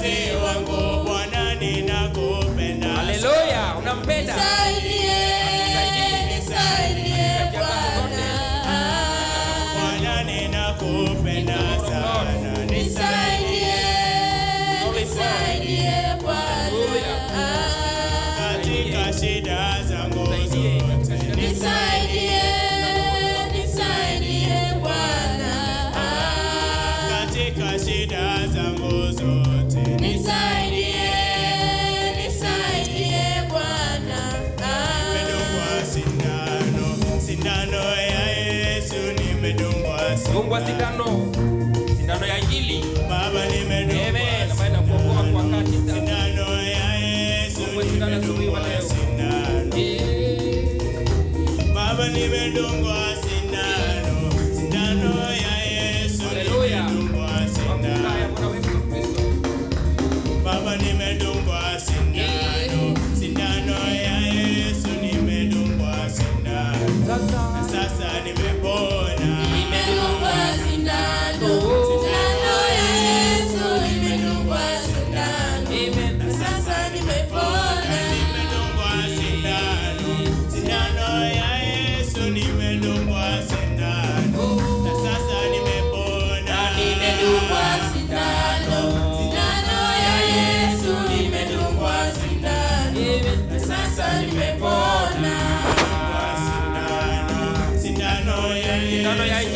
Mwokozi wangu Bwana ninakupenda. Haleluya, unampenda. Nisaidie Bwana. Bwana ninakupenda sana. Nisaidie Bwana. Katika shida zangu zote. Nisaidie Bwana. Katika shida zangu zote. Nisaidie Bwana. Nimedungwa sindano ya Yesu, nimedungwa sindano ya Injili. Baba nimedungwa sindano kwa wakati sindano ya Yesu, nimedungwa sindano. Baba nimedungwa sindano ya Yesu, nimedungwa sindano. Baba nimedungwa sindano ya Yesu, nimedungwa sindano. Sasa nimepona. Nimedungwa sindano ya Yesu, nimedungwa sindano. Sasa nimepona. Nimedungwa sindano ya Yesu, nimedungwa sindano. Sasa nimepona. Nimedungwa sindano ya Yesu, nimedungwa sindano. Sasa nimepona. Sindano ya Yesu.